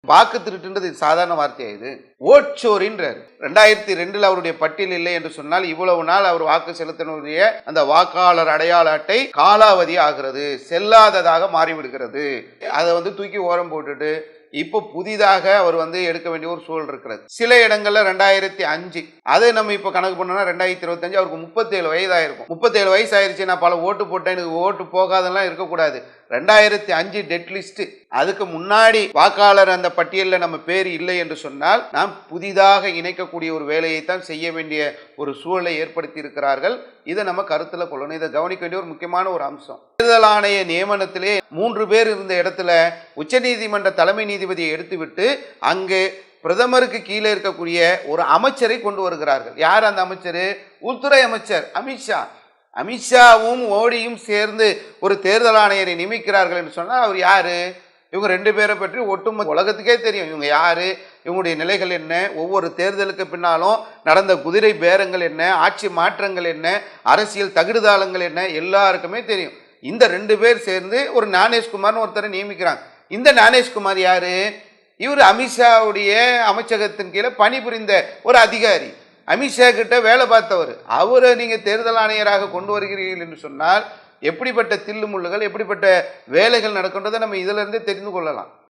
வாக்கு திருட்டுன்றது சாதாரண வார்த்தையா இது? ஓட்சோரின்றார். 2002 அவருடைய பட்டியல் இல்லை என்று சொன்னால் இவ்வளவு நாள் அவர் வாக்கு செலுத்தினுடைய அந்த வாக்காளர் அடையாள அட்டை காலாவதி ஆகிறது, செல்லாததாக மாறிவிடுகிறது. அதை தூக்கி ஓரம் போட்டுட்டு இப்போ புதிதாக அவர் எடுக்க வேண்டிய ஒரு சூழல் இருக்கிறது. சில இடங்கள்ல 2005, அதை நம்ம இப்போ கணக்கு பண்ணோம்னா 2025 அவருக்கு 37 வயதாயிருக்கும். 37 வயசு ஆயிருச்சு, நான் பல ஓட்டு போட்டேன், எனக்கு ஓட்டு போகாதெல்லாம் இருக்கக்கூடாது. 2005 டெட் லிஸ்ட், அதுக்கு முன்னாடி வாக்காளர் அந்த பட்டியலில் நம்ம பேர் இல்லை என்று சொன்னால் நாம் புதிதாக இணைக்கக்கூடிய ஒரு வேலையை தான் செய்ய வேண்டிய ஒரு சூழலை ஏற்படுத்தி இருக்கிறார்கள். இதை நம்ம கருத்துல கொள்ளணும். இதை கவனிக்க வேண்டிய ஒரு முக்கியமான ஒரு அம்சம். தேர்தல் ஆணைய நியமனத்திலே 3 பேர் இருந்த இடத்துல உச்சநீதிமன்ற தலைமை நீதிபதியை எடுத்துவிட்டு அங்கு பிரதமருக்கு கீழே இருக்கக்கூடிய ஒரு அமைச்சரை கொண்டு வருகிறார்கள். யார் அந்த அமைச்சர்? உள்துறை அமைச்சர் அமித்ஷா. அமித்ஷாவும் மோடியும் சேர்ந்து ஒரு தேர்தல் ஆணையரை நியமிக்கிறார்கள் என்று சொன்னால் அவர் யாரு? இவங்க 2 பேரை பற்றி ஒட்டுமொத்த உலகத்துக்கே தெரியும். இவங்க யாரு, இவங்களுடைய நிலைகள் என்ன, ஒவ்வொரு தேர்தலுக்கு பின்னாலும் நடந்த குதிரை பேரங்கள் என்ன, ஆட்சி மாற்றங்கள் என்ன, அரசியல் தகுடுதாளங்கள் என்ன, எல்லாருக்குமே தெரியும். இந்த 2 பேர் சேர்ந்து ஒரு ஞானேஷ்குமார்னு ஒருத்தரை நியமிக்கிறாங்க. இந்த ஞானேஷ்குமார் யாரு? இவர் அமித்ஷாவுடைய அமைச்சகத்தின் கீழே பணிபுரிந்த ஒரு அதிகாரி, அமித்ஷா கிட்ட வேலை பார்த்தவர். அவரை நீங்க தேர்தல் ஆணையராக கொண்டு வருகிறீர்கள் என்று சொன்னால் எப்படிப்பட்ட தில்லுமுள்ளுகள், எப்படிப்பட்ட வேலைகள் நடக்கின்றதை நம்ம இதுல இருந்து தெரிந்து கொள்ளலாம்.